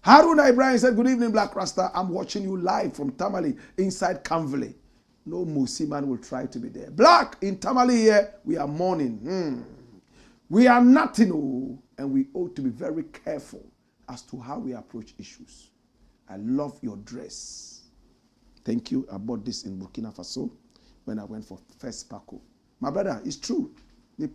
Haruna Ibrahim said, good evening, Blakk Rasta. I'm watching you live from Tamale inside Kamvele. No Musi man will try to be there. Blakk, in Tamale here, we are mourning. We are nothing, and we ought to be very careful as to how we approach issues. I love your dress. Thank you. I bought this in Burkina Faso when I went for first Paco. My brother, it's true. There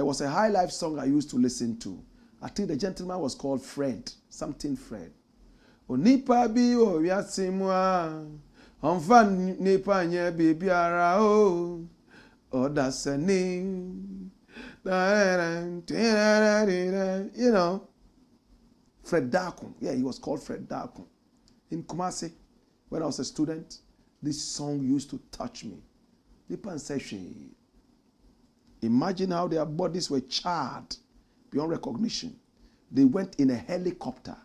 was a high life song I used to listen to. I think the gentleman was called Fred. Something Fred. Onipa bi o yasimwa. Onfa nipa nye bibi ara o. Odasani. You know. Fred Darkon. Yeah, he was called Fred Darkon. In Kumasi, when I was a student, this song used to touch me. Imagine how their bodies were charred beyond recognition. They went in a helicopter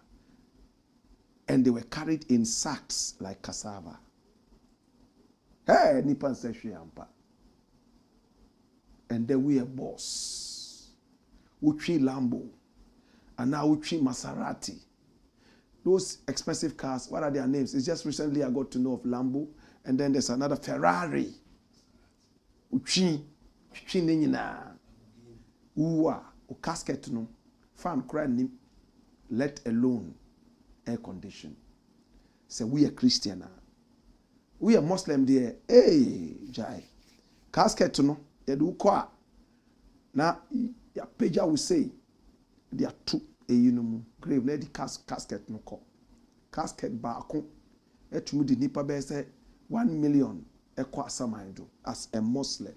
and they were carried in sacks like cassava. Hey, Nipan Seshi Ampa. And then we a boss. Uchi Lambo. And now Uchi Maserati. Those expensive cars, what are their names? It's just recently I got to know of Lambo. And then there's another Ferrari. Uchi Nina. Uwa. O casket no. Fan crying. Let alone air condition. So we are Christian. We are Muslim there. Hey, Jai. Casket no. They do kwa. Now, ya pager will say, there are two. Grave na di casket no ko. Casket ba ko. Etumu di nipa be say 1 million ekwa asamaido as a Muslim.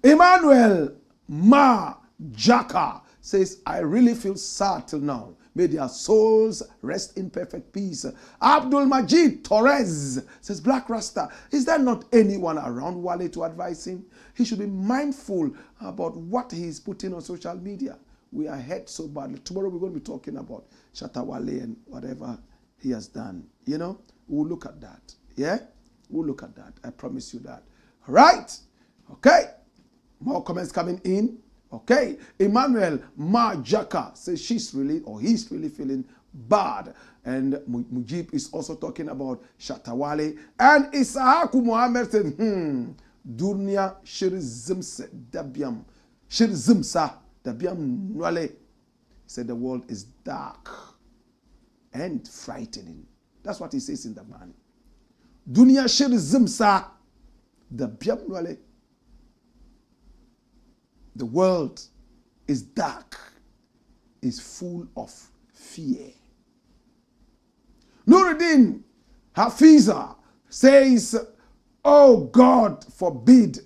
Emmanuel Ma Jaka says, I really feel sad till now. May their souls rest in perfect peace. Abdul Majid Torres says, Blakk Rasta, is there not anyone around Wale to advise him? He should be mindful about what he is putting on social media. We are hurt so badly. Tomorrow we're going to be talking about Shatta Wale and whatever he has done. You know, we'll look at that. Yeah? We'll look at that. I promise you that. All right? Okay. More comments coming in. Okay. Emmanuel Majaka says he's really feeling bad. And Mujib is also talking about Shatta Wale. And Isaaku Muhammad said, Dunya shirzimsa dabiam. Shirzimsa dabiam nwale. He said the world is dark and frightening. That's what he says in the man. Dunya shirzimsa dabiam nwale. The world is dark, is full of fear. Nuruddin Hafiza says, oh, God forbid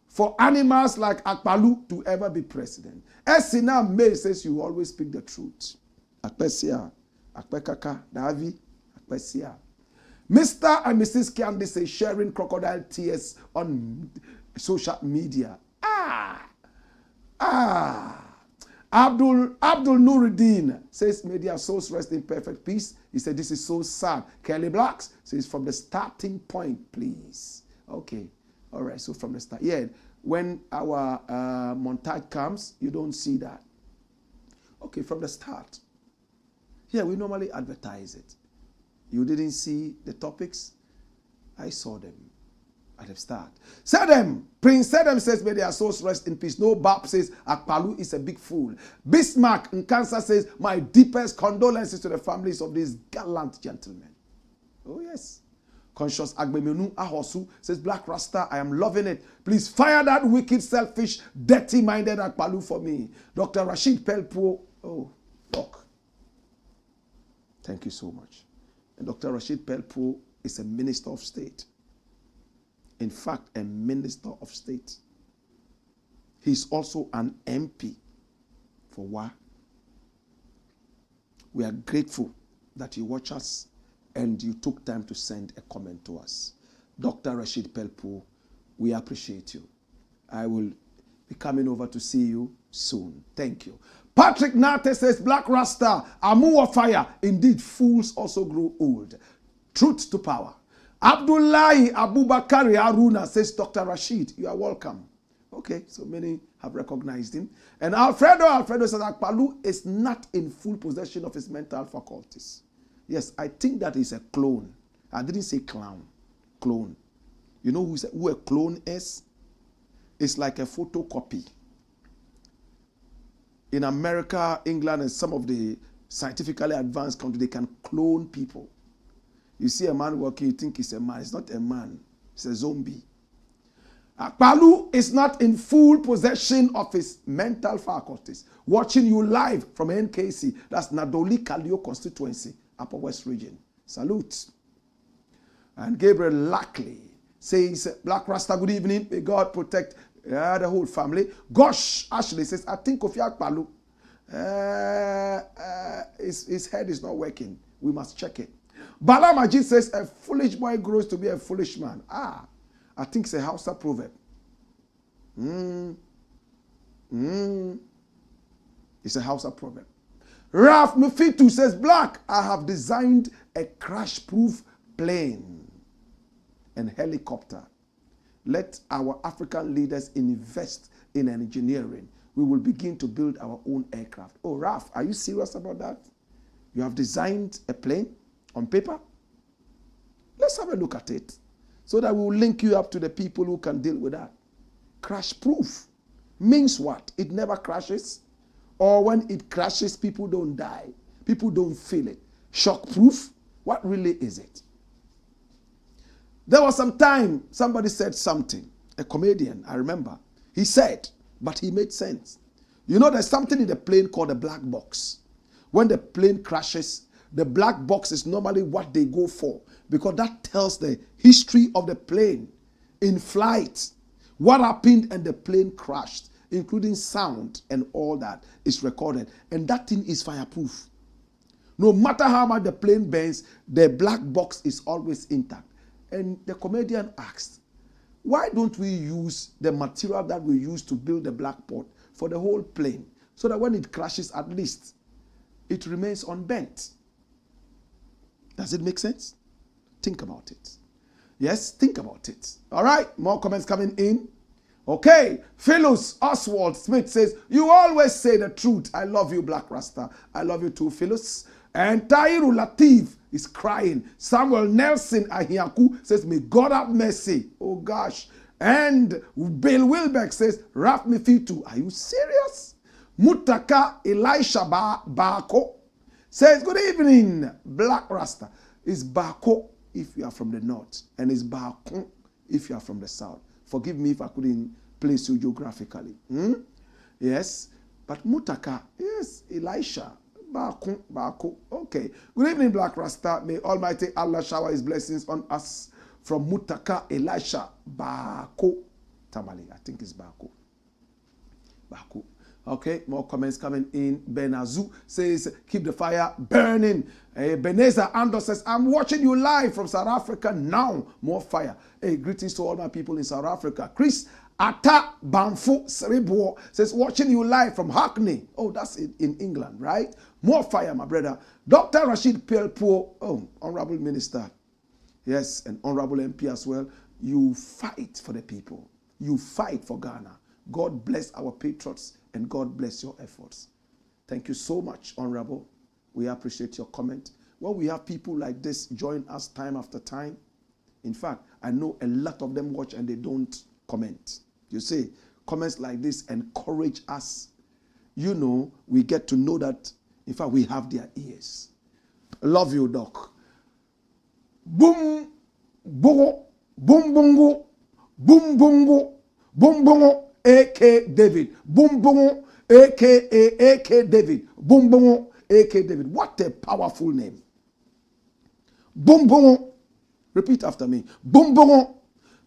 for animals like Akpalu to ever be president. Esina May says you always speak the truth. Akpesia, Akpekaka, Davi, Akpesia. Mr. and Mrs. Candy say sharing crocodile tears on social media. Abdul Nuruddin says, may their souls rest in perfect peace. He said, this is so sad. Kelly Blacks says, from the starting point, please. Okay. All right. So from the start. Yeah. When our montage comes, you don't see that. Okay. From the start. Yeah, we normally advertise it. You didn't see the topics? I saw them at the start. Prince Sedem says, may their souls rest in peace. No Bab says, Akpalu is a big fool. Bismarck in Kansas says, my deepest condolences to the families of these gallant gentlemen. Oh, yes. Conscious Agbemenu Ahosu says, Black Rasta, I am loving it. Please fire that wicked, selfish, dirty-minded Akpalu for me. Dr. Rashid Pelpo. Oh, Doc. Thank you so much. And Dr. Rashid Pelpo is a minister of state. In fact, a minister of state. He's also an MP for WA. We are grateful that you watch us and you took time to send a comment to us. Dr. Rashid Pelpo, we appreciate you. I will be coming over to see you soon. Thank you. Patrick Nate says, Black Rasta, Amu fire. Indeed, fools also grow old. Truth to power. Abdullahi Abubakari Haruna says, Dr. Rashid, you are welcome. Okay, so many have recognized him. And Alfredo says, Akpalu is not in full possession of his mental faculties. Yes, I think that is a clone. I didn't say clown. Clone. You know who a clone is? It's like a photocopy. In America, England, and some of the scientifically advanced countries, they can clone people. You see a man walking, you think he's a man. It's not a man. It's a zombie. Akpalu is not in full possession of his mental faculties. Watching you live from NKC, that's Nadoli Kalio constituency, Upper West region. Salute. And Gabriel Lackley says, Black Rasta, good evening. May God protect the whole family. Gosh, Ashley says, I think Kofi Akpalu, his head is not working. We must check it. Bala Majid says, a foolish boy grows to be a foolish man. I think it's a Hausa proverb. It's a Hausa proverb. Ralph Mufitu says, Black, I have designed a crash-proof plane and helicopter. Let our African leaders invest in engineering. We will begin to build our own aircraft. Oh, Ralph, are you serious about that? You have designed a plane on paper? Let's have a look at it so that we will link you up to the people who can deal with that. Crash-proof means what? It never crashes? Or when it crashes, people don't die. People don't feel it. Shock-proof? What really is it? There was some time somebody said something, a comedian, I remember. He said, but he made sense. You know, there's something in the plane called a black box. When the plane crashes, the black box is normally what they go for because that tells the history of the plane in flight. What happened and the plane crashed, including sound and all that is recorded. And that thing is fireproof. No matter how much the plane bends, the black box is always intact. And the comedian asked, why don't we use the material that we use to build the black pot for the whole plane? so that when it crashes, at least it remains unbent. Does it make sense? Think about it. Yes, think about it. All right, more comments coming in. Okay, Phyllis Oswald Smith says, you always say the truth. I love you, Blakk Rasta. I love you too, Phyllis. And Tairu Latif is crying. Samuel Nelson Ahiaku says, may God have mercy. Oh gosh. And Bill Wilbeck says, Raf Mifitu. Are you serious? Mutaka Elisha Bako says, good evening, Blakk Rasta. It's Bako if you are from the north, and it's Bako if you are from the south. Forgive me if I couldn't place you geographically. Yes, but Mutaka, yes, Elisha, Bako. Okay. Good evening, Blakk Rasta. May Almighty Allah shower His blessings on us from Mutaka, Elisha, Bako. Tamale, I think it's Bako. Bako. Okay, more comments coming in. Benazu says, keep the fire burning. Beneza Ando says, I'm watching you live from South Africa now. More fire. Hey, greetings to all my people in South Africa. Chris Ata Bamfu Seribo says, watching you live from Hackney. Oh, that's in England, right? More fire, my brother. Dr. Rashid Pelpo, oh, Honorable Minister. Yes, and Honorable MP as well. You fight for the people. You fight for Ghana. God bless our patriots and God bless your efforts. Thank you so much, Honorable. We appreciate your comment. When we have people like this join us time after time, in fact, I know a lot of them watch and they don't comment. You see, comments like this encourage us. You know, we get to know that, in fact, we have their ears. Love you, Doc. Boom, bongo, boom, bongo, boom, bongo, boom, bongo. A.K. David. Boom Boom, A.K. David. Boom Boom, A.K. David. What a powerful name. Boom Boom. Repeat after me. Boom Boom.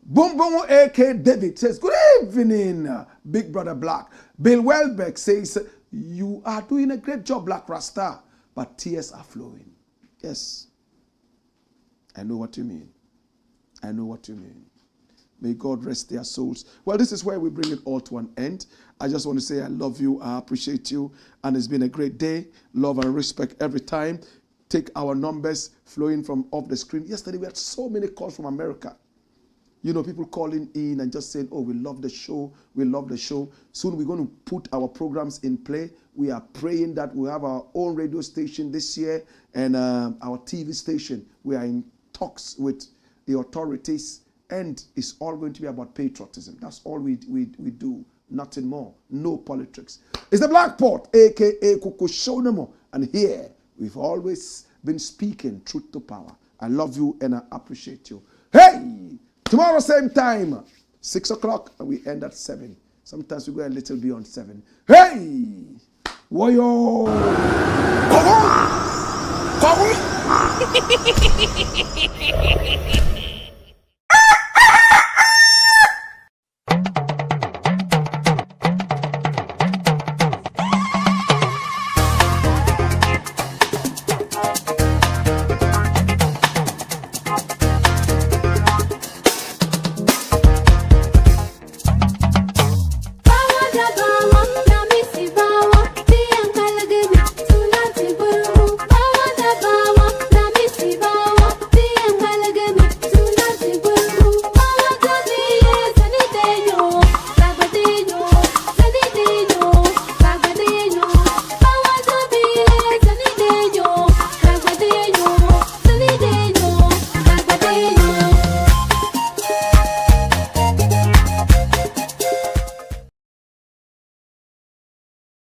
Boom Boom, A.K. David says, good evening, Big Brother Blakk. Bill Welbeck says, you are doing a great job, Blakk Rasta, but tears are flowing. Yes. I know what you mean. I know what you mean. May God rest their souls. Well, this is where we bring it all to an end. I just want to say I love you, I appreciate you, and it's been a great day. Love and respect every time. Take our numbers flowing from off the screen. Yesterday we had so many calls from America. You know, people calling in and just saying, oh, we love the show, we love the show. Soon we're going to put our programs in play. We are praying that we have our own radio station this year and our TV station. We are in talks with the authorities. And it's all going to be about patriotism. That's all we do. Nothing more. No politics. It's the Black Port, a.k.a. Kukushonemo. And here, we've always been speaking truth to power. I love you and I appreciate you. Hey! Tomorrow, same time, 6 o'clock, and we end at 7. Sometimes we go a little beyond 7. Hey! Woyo! Come on!